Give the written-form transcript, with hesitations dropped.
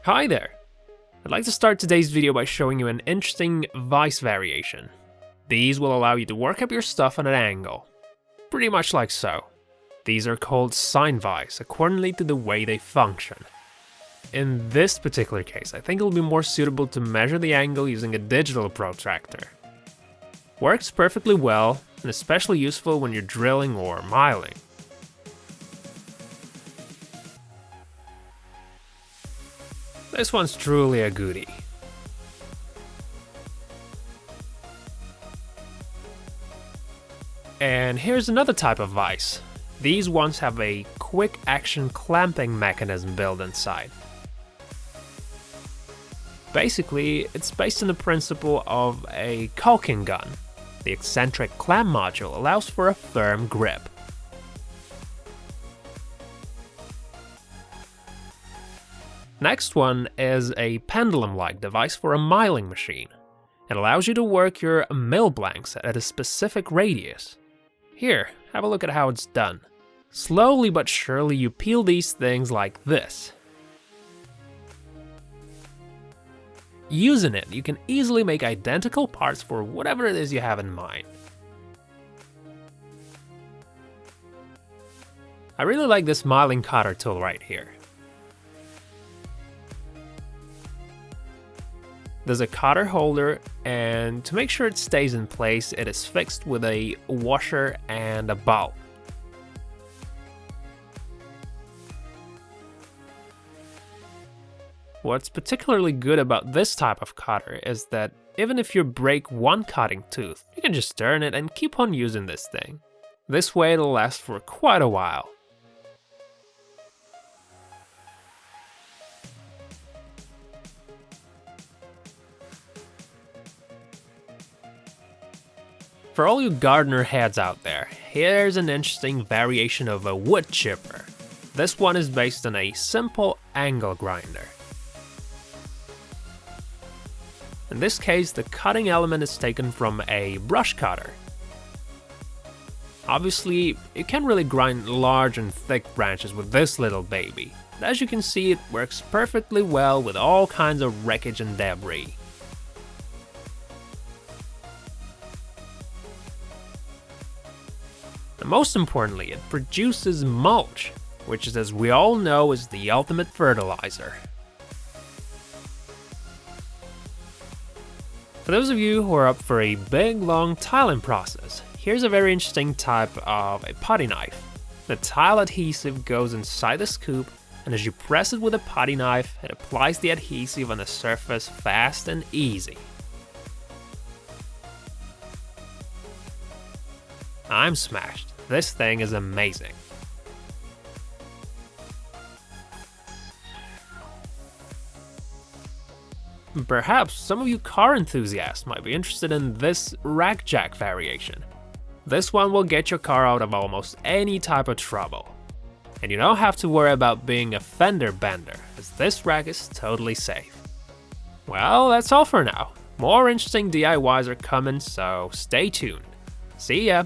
Hi there! I'd like to start today's video by showing you an interesting vice variation. These will allow you to work up your stuff at an angle. Pretty much like so. These are called sine vice, accordingly to the way they function. In this particular case, I think it'll be more suitable to measure the angle using a digital protractor. Works perfectly well, and especially useful when you're drilling or miling. This one's truly a goodie. And here's another type of vice. These ones have a quick action clamping mechanism built inside. Basically, it's based on the principle of a caulking gun. The eccentric clamp module allows for a firm grip. Next one is a pendulum-like device for a milling machine. It allows you to work your mill blanks at a specific radius. Here, have a look at how it's done. Slowly but surely you peel these things like this. Using it, you can easily make identical parts for whatever it is you have in mind. I really like this milling cutter tool right here. There's a cutter holder, and to make sure it stays in place, it is fixed with a washer and a bolt. What's particularly good about this type of cutter is that even if you break one cutting tooth, you can just turn it and keep on using this thing. This way it'll last for quite a while. For all you gardener heads out there, here's an interesting variation of a wood chipper. This one is based on a simple angle grinder. In this case, the cutting element is taken from a brush cutter. Obviously, you can't really grind large and thick branches with this little baby, but as you can see, it works perfectly well with all kinds of wreckage and debris. And most importantly, it produces mulch, which is, as we all know, is the ultimate fertilizer. For those of you who are up for a big, long tiling process, here's a very interesting type of a putty knife. The tile adhesive goes inside the scoop, and as you press it with a putty knife, it applies the adhesive on the surface fast and easy. I'm smashed. This thing is amazing. Perhaps some of you car enthusiasts might be interested in this rack jack variation. This one will get your car out of almost any type of trouble. And you don't have to worry about being a fender bender, as this rack is totally safe. Well, that's all for now. More interesting DIYs are coming, so stay tuned. See ya!